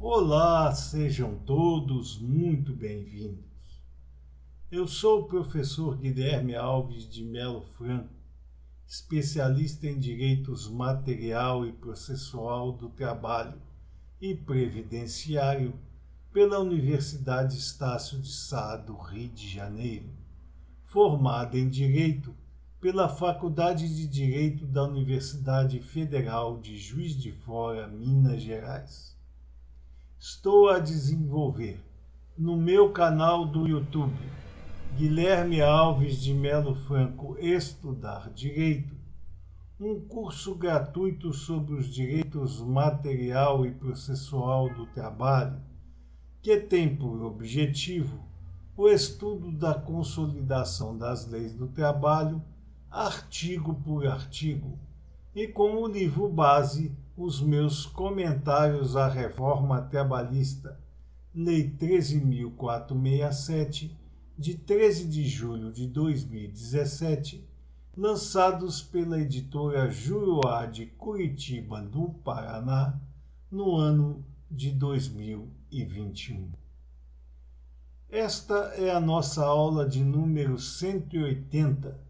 Olá, sejam todos muito bem-vindos. Eu sou o professor Guilherme Alves de Melo Franco, especialista em Direitos Material e Processual do Trabalho e Previdenciário pela Universidade Estácio de Sá do Rio de Janeiro, formado em Direito pela Faculdade de Direito da Universidade Federal de Juiz de Fora, Minas Gerais. Estou a desenvolver no meu canal do YouTube, Guilherme Alves de Melo Franco Estudar Direito, um curso gratuito sobre os direitos material e processual do trabalho, que tem por objetivo o estudo da consolidação das leis do trabalho, artigo por artigo, e como livro base os meus comentários à reforma trabalhista, Lei 13.467, de 13 de julho de 2017, lançados pela editora Juruá de Curitiba, no Paraná, no ano de 2021. Esta é a nossa aula de número 180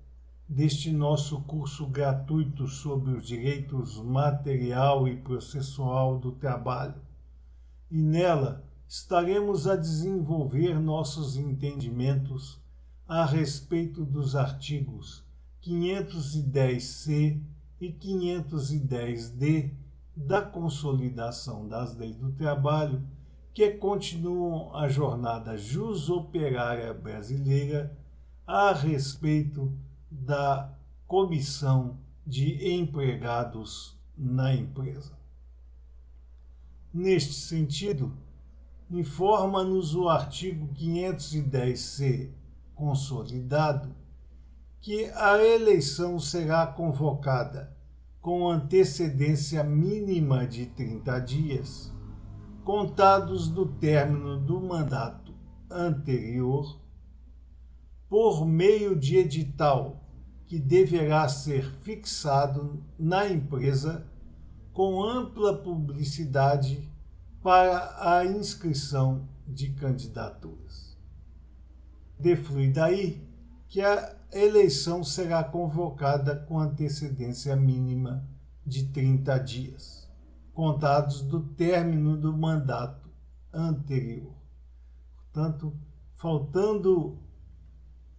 deste nosso curso gratuito sobre os direitos material e processual do trabalho. E nela estaremos a desenvolver nossos entendimentos a respeito dos artigos 510-C e 510-D da Consolidação das Leis do Trabalho, que continuam a jornada jus-operária brasileira a respeito da comissão de empregados na empresa. Neste sentido, informa-nos o artigo 510-C consolidado que a eleição será convocada com antecedência mínima de 30 dias, contados do término do mandato anterior, por meio de edital que deverá ser fixado na empresa com ampla publicidade para a inscrição de candidaturas. Deflui daí que a eleição será convocada com antecedência mínima de 30 dias, contados do término do mandato anterior. Portanto, faltando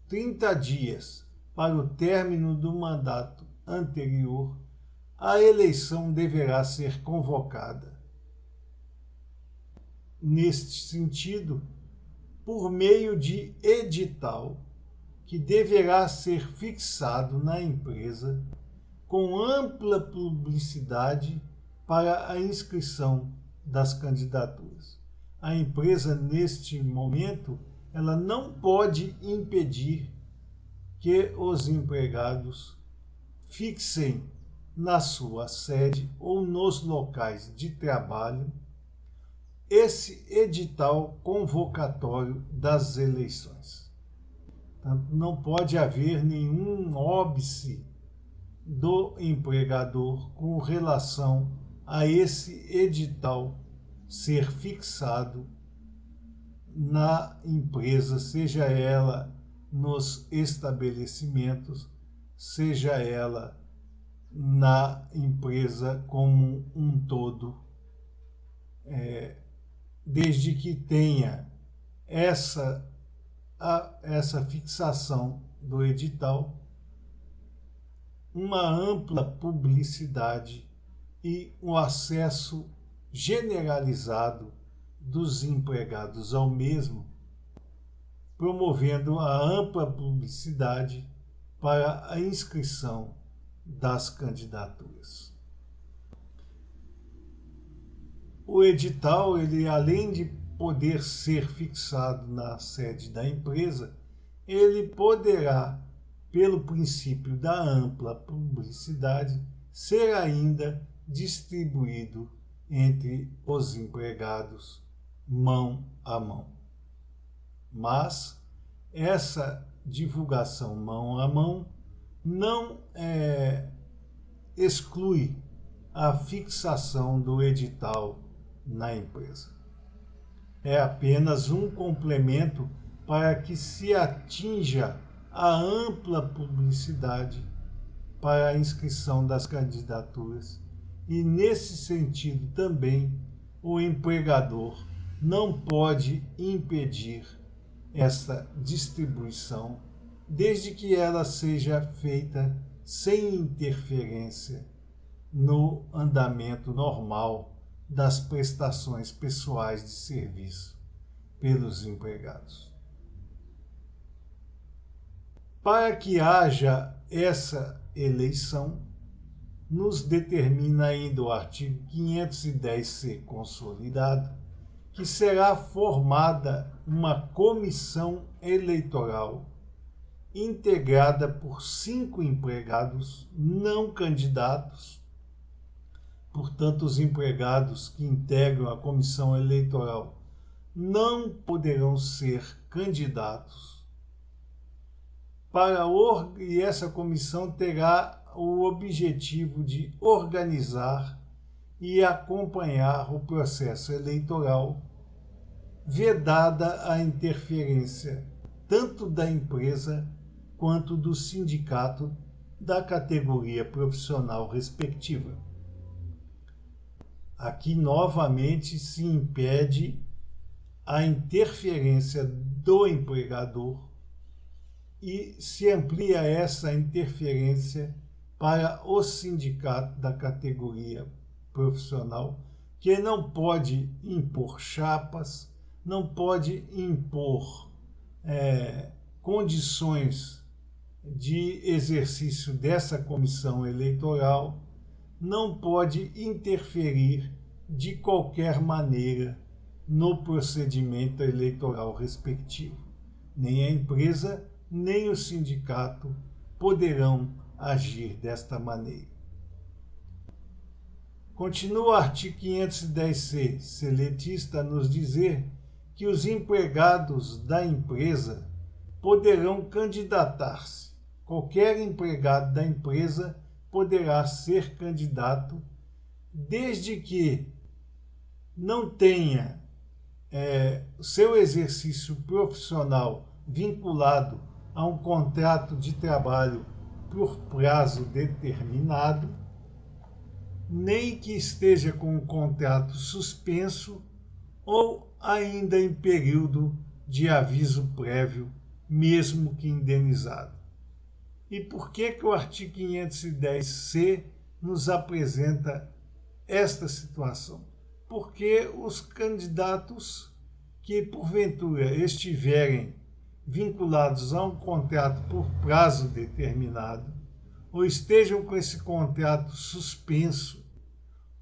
30 dias para o término do mandato anterior, a eleição deverá ser convocada. Neste sentido, por meio de edital que deverá ser fixado na empresa com ampla publicidade para a inscrição das candidaturas. A empresa, neste momento, ela não pode impedir que os empregados fixem na sua sede ou nos locais de trabalho esse edital convocatório das eleições. Portanto, não pode haver nenhum óbice do empregador com relação a esse edital ser fixado na empresa, seja ela nos estabelecimentos, seja ela na empresa como um todo, desde que tenha essa fixação do edital, uma ampla publicidade e um acesso generalizado dos empregados ao mesmo, promovendo a ampla publicidade para a inscrição das candidaturas. O edital, ele, além de poder ser fixado na sede da empresa, ele poderá, pelo princípio da ampla publicidade, ser ainda distribuído entre os empregados mão a mão. Mas essa divulgação mão a mão não exclui a fixação do edital na empresa. é apenas um complemento para que se atinja a ampla publicidade para a inscrição das candidaturas. E, nesse sentido, também o empregador não pode impedir essa distribuição, desde que ela seja feita sem interferência no andamento normal das prestações pessoais de serviço pelos empregados. Para que haja essa eleição, nos determina ainda o artigo 510-C consolidado, que será formada uma comissão eleitoral integrada por 5 empregados não candidatos. Portanto, os empregados que integram a comissão eleitoral não poderão ser candidatos. E essa comissão terá o objetivo de organizar e acompanhar o processo eleitoral, vedada a interferência tanto da empresa quanto do sindicato da categoria profissional respectiva. Aqui novamente se impede a interferência do empregador e se amplia essa interferência para o sindicato da categoria profissional, que não pode impor chapas, não pode impor condições de exercício dessa comissão eleitoral, não pode interferir de qualquer maneira no procedimento eleitoral respectivo. Nem a empresa, nem o sindicato poderão agir desta maneira. Continua o artigo 510-C, seletista, a nos dizer que os empregados da empresa poderão candidatar-se. Qualquer empregado da empresa poderá ser candidato, desde que não tenha seu exercício profissional vinculado a um contrato de trabalho por prazo determinado, nem que esteja com o contrato suspenso ou ainda em período de aviso prévio, mesmo que indenizado. E por que o artigo 510-C nos apresenta esta situação? Porque os candidatos que porventura estiverem vinculados a um contrato por prazo determinado, ou estejam com esse contrato suspenso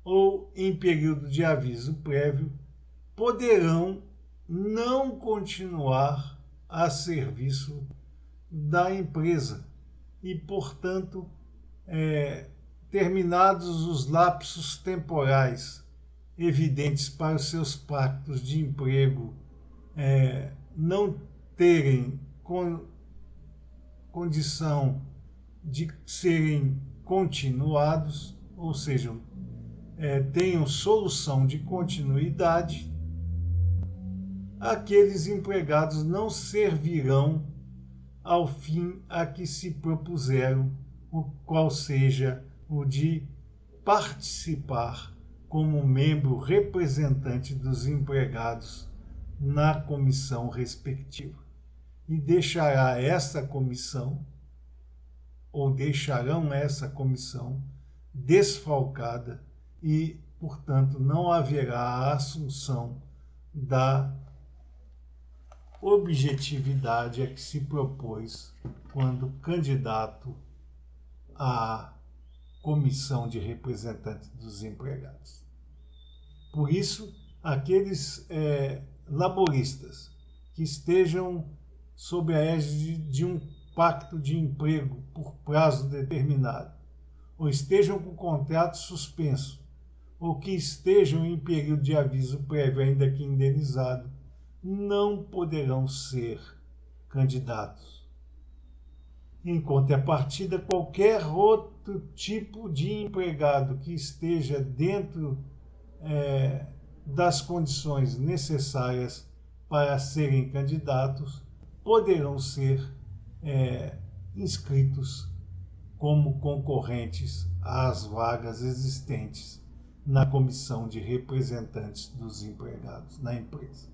ou em período de aviso prévio, poderão não continuar a serviço da empresa e, portanto, terminados os lapsos temporais evidentes para os seus pactos de emprego não terem condição de serem continuados, ou seja, tenham solução de continuidade, aqueles empregados não servirão ao fim a que se propuseram, o qual seja o de participar como membro representante dos empregados na comissão respectiva. E deixarão essa comissão desfalcada e, portanto, não haverá a assunção da objetividade a que se propôs quando candidato à comissão de representantes dos empregados. Por isso, aqueles laboristas que estejam sob a égide de um pacto de emprego por prazo determinado, ou estejam com o contrato suspenso, ou que estejam em período de aviso prévio, ainda que indenizado, não poderão ser candidatos. Em contrapartida, qualquer outro tipo de empregado que esteja dentro das condições necessárias para serem candidatos, poderão ser inscritos como concorrentes às vagas existentes na comissão de representantes dos empregados na empresa.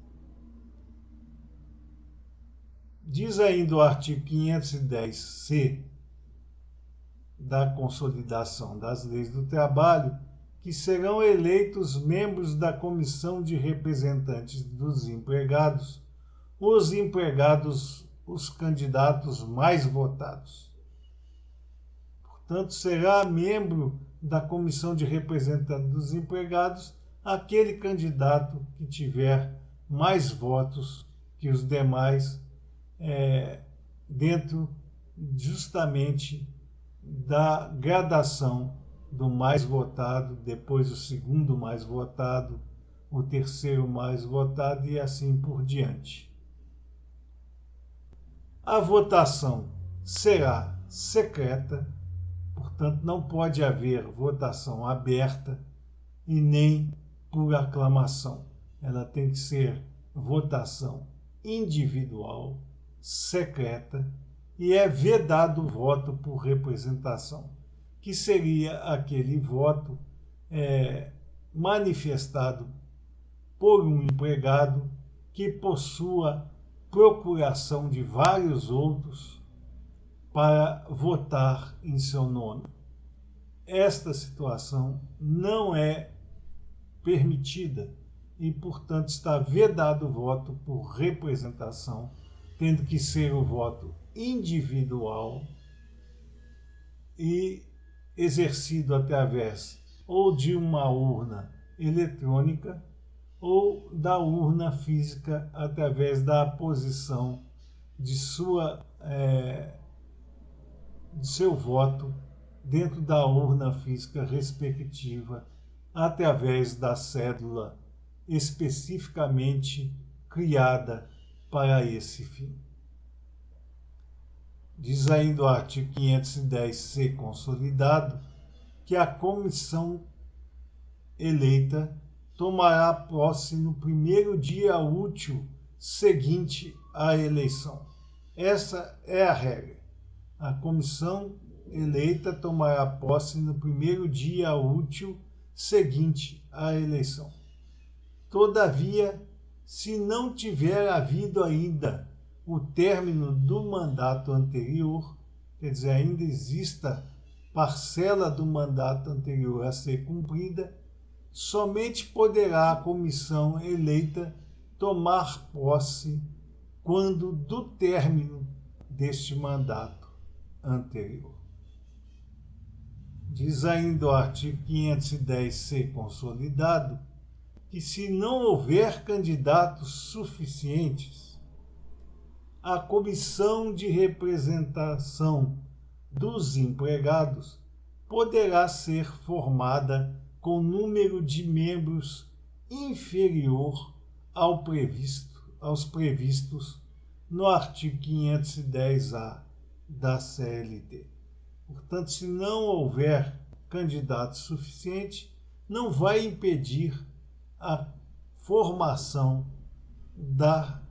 Diz ainda o artigo 510-C da Consolidação das Leis do Trabalho que serão eleitos membros da comissão de representantes dos empregados, os candidatos mais votados. Portanto, será membro da comissão de representantes dos empregados aquele candidato que tiver mais votos que os demais, dentro justamente da gradação do mais votado, depois o segundo mais votado, o terceiro mais votado e assim por diante. A votação será secreta, portanto não pode haver votação aberta e nem por aclamação. Ela tem que ser votação individual, secreta, e é vedado o voto por representação, que seria aquele voto manifestado por um empregado que possua procuração de vários outros para votar em seu nome. Esta situação não é permitida e, portanto, está vedado o voto por representação, tendo que ser o voto individual e exercido através ou de uma urna eletrônica ou da urna física através da aposição de seu voto dentro da urna física respectiva através da cédula especificamente criada para esse fim. Diz ainda o artigo 510-C consolidado que a comissão eleita tomará posse no primeiro dia útil seguinte à eleição. Essa é a regra. A comissão eleita tomará posse no primeiro dia útil seguinte à eleição. Todavia, se não tiver havido ainda o término do mandato anterior, quer dizer, ainda exista parcela do mandato anterior a ser cumprida, somente poderá a comissão eleita tomar posse quando do término deste mandato anterior. Diz ainda o artigo 510-C consolidado que se não houver candidatos suficientes, a comissão de representação dos empregados poderá ser formada com número de membros inferior aos previstos no artigo 510-A da CLT. Portanto, se não houver candidato suficiente, não vai impedir a formação da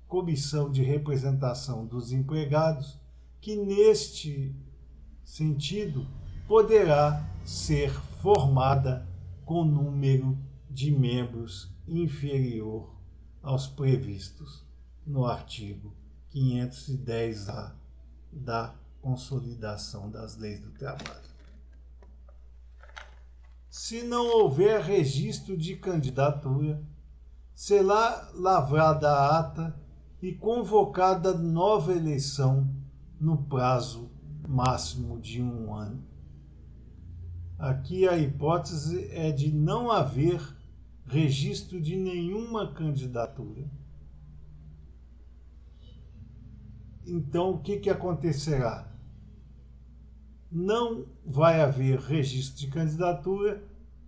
comissão de representação dos empregados, que neste sentido poderá ser formada com número de membros inferior aos previstos no artigo 510-A da Consolidação das Leis do Trabalho. Se não houver registro de candidatura, será lavrada a ata e convocada nova eleição no prazo máximo de 1 ano. Aqui a hipótese é de não haver registro de nenhuma candidatura. Então, o que acontecerá? Não vai haver registro de candidatura,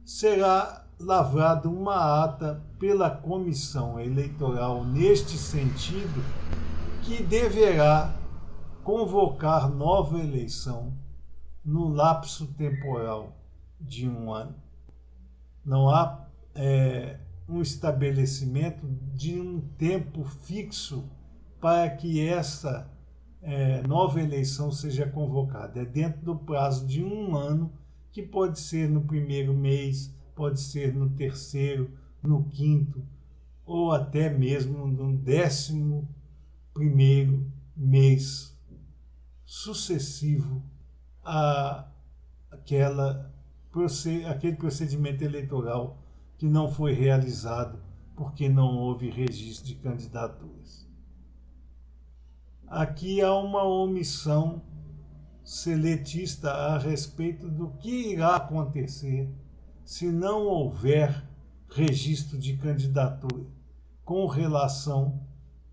será lavrada uma ata pela comissão eleitoral neste sentido, que deverá convocar nova eleição no lapso temporal de 1 ano. Não há um estabelecimento de um tempo fixo para que essa nova eleição seja convocada. É dentro do prazo de 1 ano, que pode ser no primeiro mês, pode ser no terceiro, no quinto, ou até mesmo no 11º mês sucessivo àquele procedimento eleitoral que não foi realizado porque não houve registro de candidaturas. Aqui há uma omissão seletista a respeito do que irá acontecer se não houver registro de candidatura com relação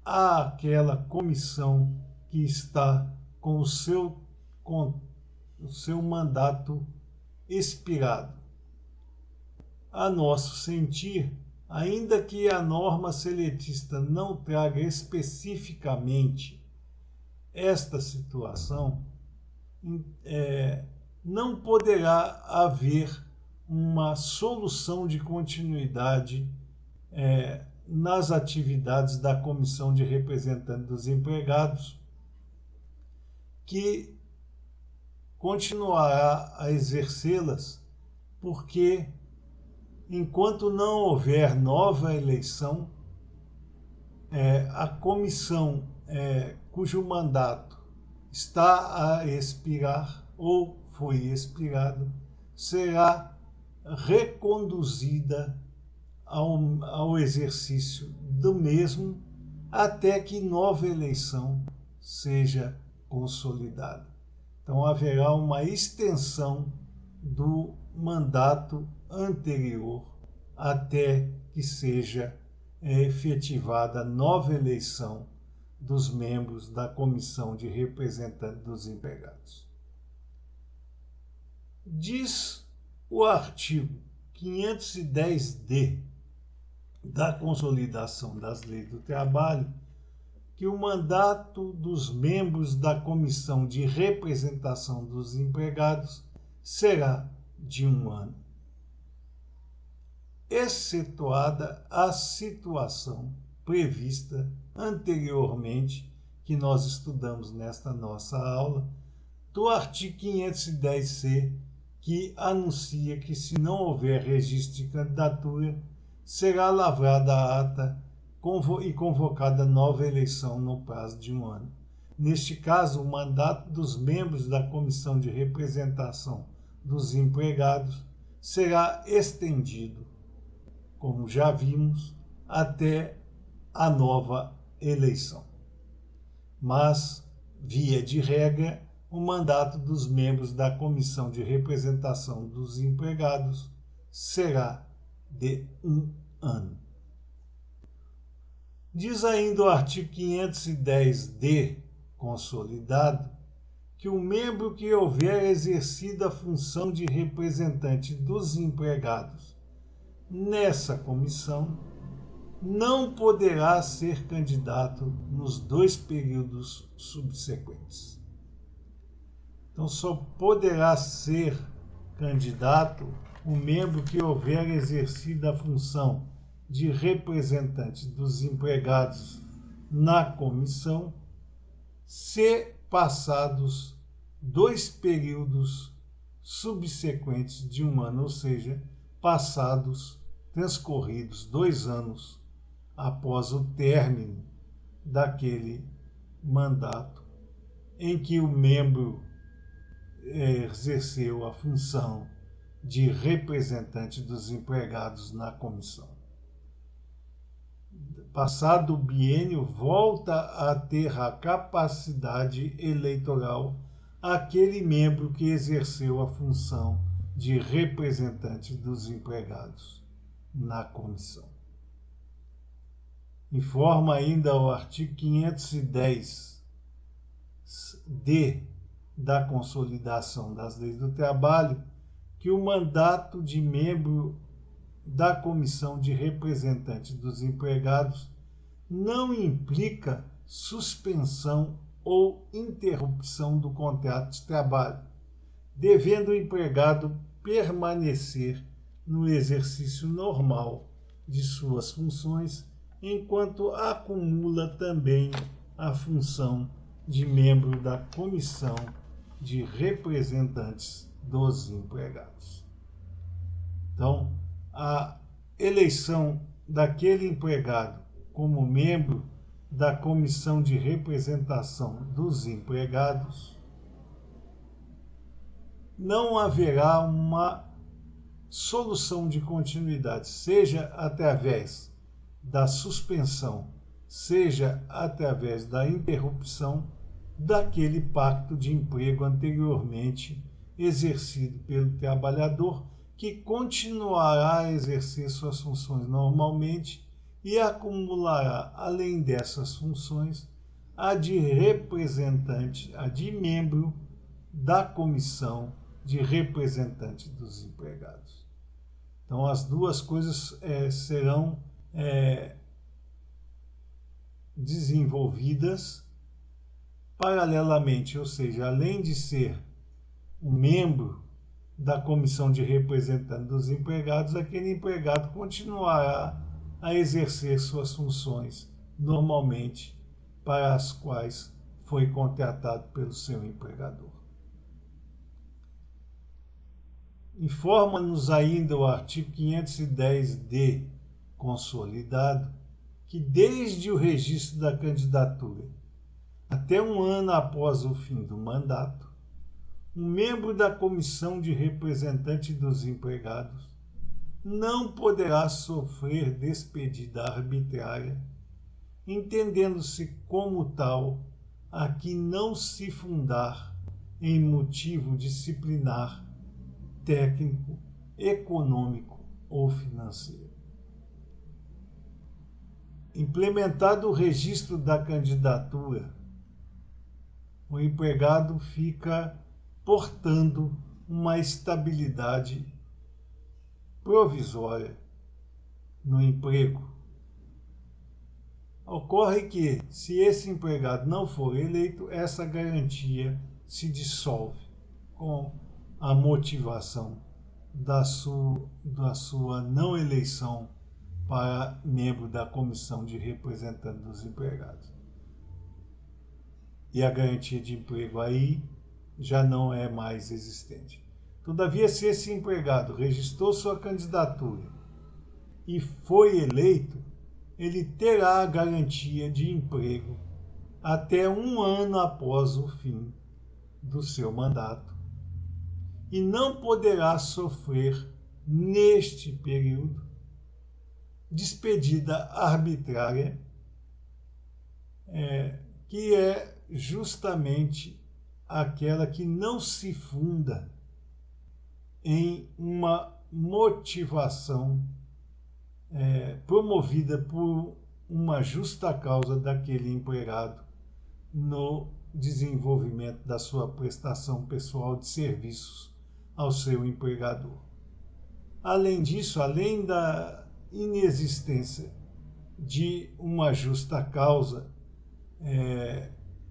àquela comissão que está com o seu mandato expirado. A nosso sentir, ainda que a norma seletista não traga especificamente esta situação, não poderá haver uma solução de continuidade nas atividades da Comissão de Representantes dos Empregados, que continuará a exercê-las, porque enquanto não houver nova eleição, a comissão cujo mandato está a expirar ou foi expirado será reconduzida ao exercício do mesmo até que nova eleição seja consolidada. Então haverá uma extensão do mandato anterior até que seja efetivada nova eleição dos membros da Comissão de Representantes dos Empregados. Diz o artigo 510-D da Consolidação das Leis do Trabalho que o mandato dos membros da Comissão de Representação dos Empregados será de 1 ano, excetuada a situação prevista anteriormente, que nós estudamos nesta nossa aula, do artigo 510-C, que anuncia que, se não houver registro de candidatura, será lavrada a ata e convocada nova eleição no prazo de 1 ano. Neste caso, o mandato dos membros da Comissão de Representação dos Empregados será estendido, como já vimos, até a nova eleição. Mas, via de regra, o mandato dos membros da Comissão de Representação dos Empregados será de 1 ano. Diz ainda o artigo 510-D, consolidado, que o membro que houver exercido a função de representante dos empregados nessa comissão não poderá ser candidato nos 2 períodos subsequentes. Então, só poderá ser candidato o membro que houver exercido a função de representante dos empregados na comissão, se passados 2 períodos subsequentes de 1 ano, ou seja, transcorridos 2 anos após o término daquele mandato em que o membro exerceu a função de representante dos empregados na comissão. Passado o biênio, volta a ter a capacidade eleitoral aquele membro que exerceu a função de representante dos empregados na comissão. Informa ainda o artigo 510-D da Consolidação das Leis do Trabalho que o mandato de membro da Comissão de Representantes dos Empregados não implica suspensão ou interrupção do contrato de trabalho, devendo o empregado permanecer no exercício normal de suas funções, enquanto acumula também a função de membro da comissão de representantes dos empregados. Então, a eleição daquele empregado como membro da comissão de representação dos empregados, não haverá uma solução de continuidade, seja através da suspensão, seja através da interrupção daquele pacto de emprego anteriormente exercido pelo trabalhador, que continuará a exercer suas funções normalmente e acumulará, além dessas funções, a de representante, a de membro da comissão de representante dos empregados. Então, as duas coisas serão desenvolvidas paralelamente, ou seja, além de ser um membro da comissão de representantes dos empregados, aquele empregado continuará a exercer suas funções normalmente para as quais foi contratado pelo seu empregador. Informa-nos ainda o artigo 510-D, consolidado, que desde o registro da candidatura até um ano após o fim do mandato, um membro da comissão de representante dos empregados não poderá sofrer despedida arbitrária, entendendo-se como tal a que não se fundar em motivo disciplinar, técnico, econômico ou financeiro. Implementado o registro da candidatura, o empregado fica portando uma estabilidade provisória no emprego. Ocorre que, se esse empregado não for eleito, essa garantia se dissolve com a motivação da sua não eleição para membro da comissão de representantes dos empregados. E a garantia de emprego aí já não é mais existente. Todavia, se esse empregado registrou sua candidatura e foi eleito, ele terá a garantia de emprego até um ano após o fim do seu mandato e não poderá sofrer, neste período, despedida arbitrária, que é justamente aquela que não se funda em uma motivação promovida por uma justa causa daquele empregado no desenvolvimento da sua prestação pessoal de serviços ao seu empregador. Além disso, além da inexistência de uma justa causa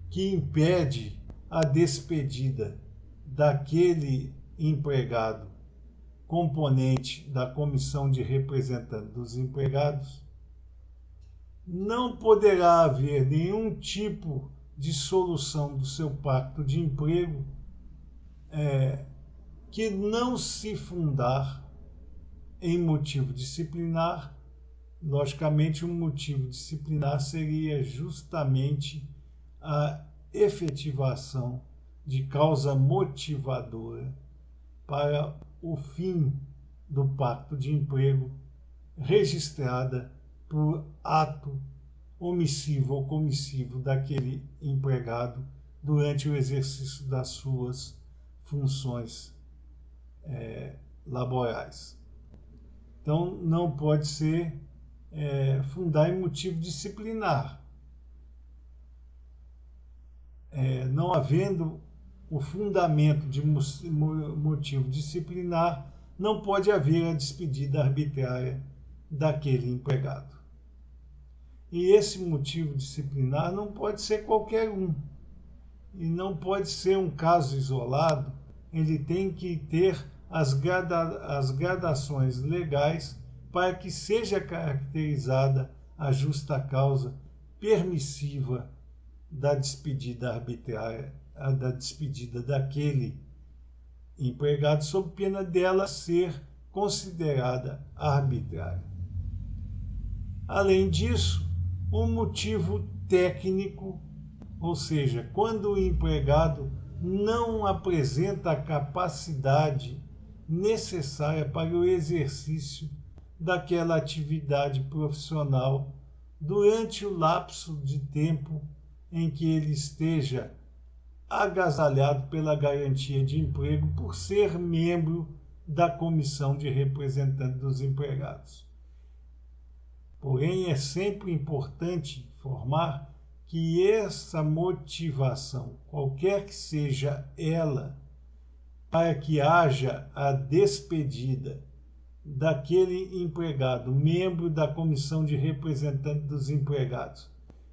que impede a despedida daquele empregado componente da comissão de representantes dos empregados, não poderá haver nenhum tipo de solução do seu pacto de emprego que não se fundar em motivo disciplinar. Logicamente, um motivo disciplinar seria justamente a efetivação de causa motivadora para o fim do pacto de emprego registrada por ato omissivo ou comissivo daquele empregado durante o exercício das suas funções laborais. Então, não pode ser fundar em motivo disciplinar. Não havendo o fundamento de motivo disciplinar, não pode haver a despedida arbitrária daquele empregado. E esse motivo disciplinar não pode ser qualquer um. E não pode ser um caso isolado, ele tem que ter as gradações legais para que seja caracterizada a justa causa permissiva da despedida arbitrária, da despedida daquele empregado, sob pena dela ser considerada arbitrária. Além disso, um motivo técnico, ou seja, quando o empregado não apresenta a capacidade necessária para o exercício daquela atividade profissional durante o lapso de tempo em que ele esteja agasalhado pela garantia de emprego por ser membro da comissão de representantes dos empregados. Porém, é sempre importante informar que essa motivação, qualquer que seja ela, para que haja a despedida daquele empregado, membro da comissão de representantes dos empregados,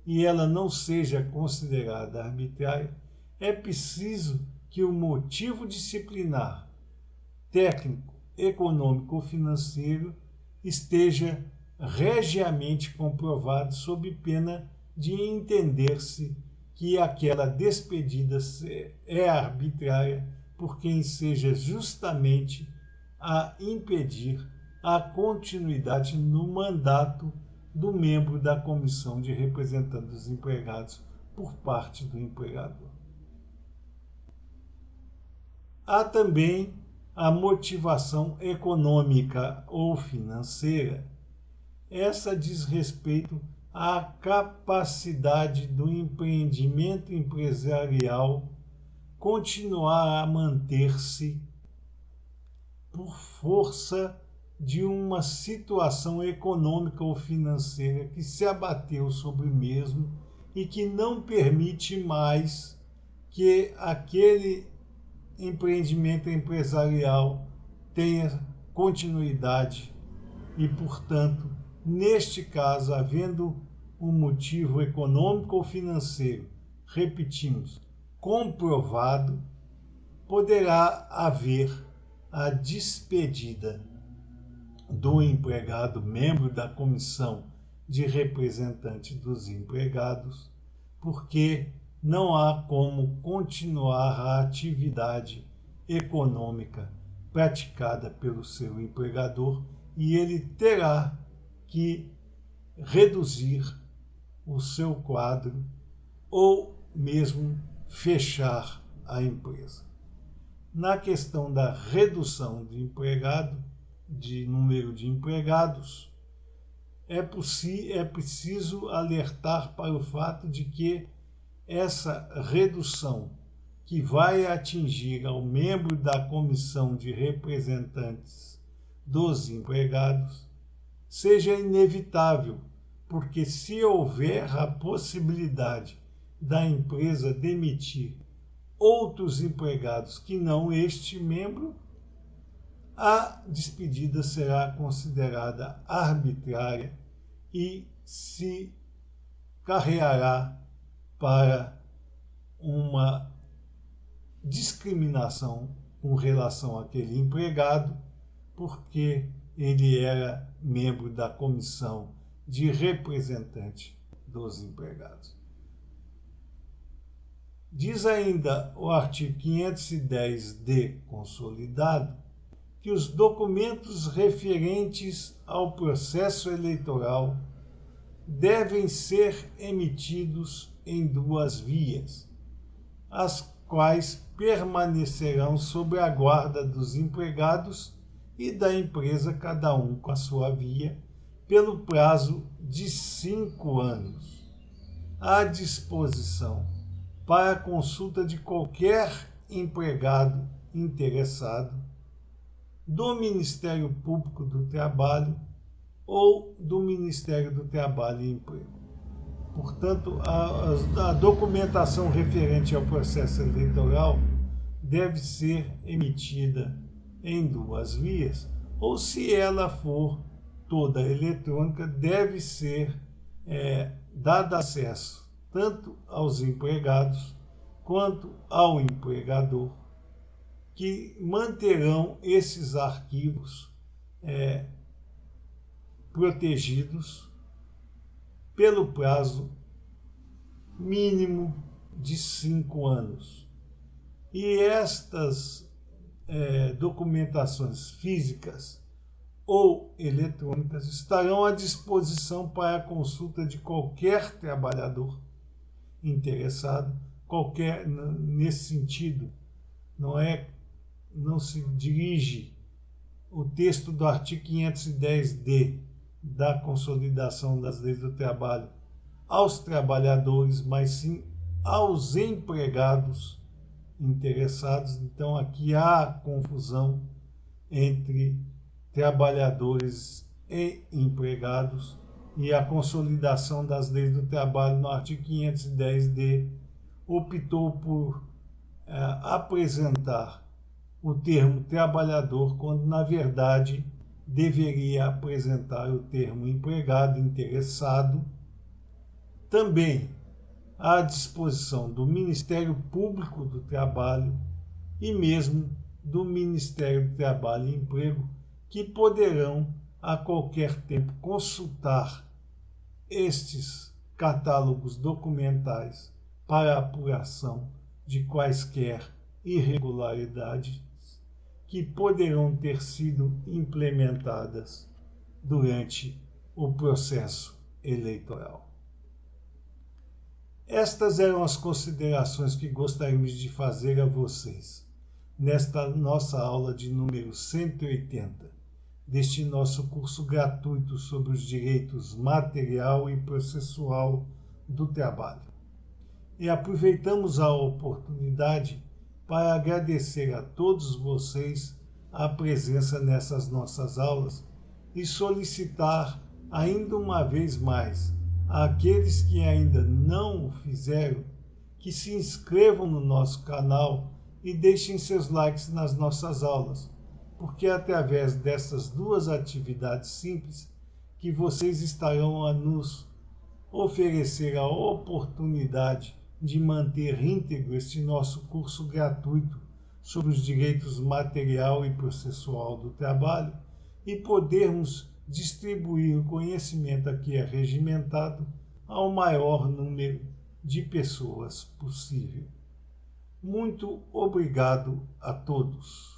e ela não seja considerada arbitrária, é preciso que o motivo disciplinar, técnico, econômico ou financeiro esteja regiamente comprovado, sob pena de entender-se que aquela despedida é arbitrária por quem seja justamente a impedir a continuidade no mandato do membro da comissão de representantes dos empregados por parte do empregador. Há também a motivação econômica ou financeira. Essa diz respeito à capacidade do empreendimento empresarial continuar a manter-se por força de uma situação econômica ou financeira que se abateu sobre o mesmo e que não permite mais que aquele empreendimento empresarial tenha continuidade e, portanto, neste caso, havendo um motivo econômico ou financeiro, repetimos, comprovado, poderá haver a despedida do empregado, membro da comissão de representantes dos empregados, porque não há como continuar a atividade econômica praticada pelo seu empregador e ele terá que reduzir o seu quadro ou mesmo fechar a empresa. Na questão da redução de número de empregados, é preciso alertar para o fato de que essa redução, que vai atingir ao membro da comissão de representantes dos empregados, seja inevitável, porque se houver a possibilidade da empresa demitir outros empregados que não este membro, a despedida será considerada arbitrária e se carreará para uma discriminação com relação àquele empregado, porque ele era membro da comissão de representante dos empregados. Diz ainda o artigo 510-D consolidado que os documentos referentes ao processo eleitoral devem ser emitidos em duas vias, as quais permanecerão sob a guarda dos empregados e da empresa, cada um com a sua via, pelo prazo de 5 anos, à disposição para a consulta de qualquer empregado interessado, do Ministério Público do Trabalho ou do Ministério do Trabalho e Emprego. Portanto, a documentação referente ao processo eleitoral deve ser emitida em duas vias, ou se ela for toda eletrônica, deve ser dado acesso tanto aos empregados quanto ao empregador que manterão esses arquivos protegidos pelo prazo mínimo de 5 anos. E estas documentações físicas ou eletrônicas estarão à disposição para a consulta de qualquer trabalhador interessado, nesse sentido. Não se dirige o texto do artigo 510-D da Consolidação das Leis do Trabalho aos trabalhadores, mas sim aos empregados interessados. Então aqui há confusão entre trabalhadores e empregados, e a Consolidação das Leis do Trabalho no artigo 510-D optou por apresentar o termo trabalhador, quando na verdade deveria apresentar o termo empregado interessado, também à disposição do Ministério Público do Trabalho e mesmo do Ministério do Trabalho e Emprego, que poderão a qualquer tempo consultar estes catálogos documentais para apuração de quaisquer irregularidades que poderão ter sido implementadas durante o processo eleitoral. Estas eram as considerações que gostaríamos de fazer a vocês nesta nossa aula de número 180 deste nosso curso gratuito sobre os direitos material e processual do trabalho. E aproveitamos a oportunidade para agradecer a todos vocês a presença nessas nossas aulas e solicitar ainda uma vez mais àqueles que ainda não o fizeram que se inscrevam no nosso canal e deixem seus likes nas nossas aulas, porque é através dessas duas atividades simples que vocês estarão a nos oferecer a oportunidade de manter íntegro este nosso curso gratuito sobre os direitos material e processual do trabalho e podermos distribuir o conhecimento aqui regimentado ao maior número de pessoas possível. Muito obrigado a todos.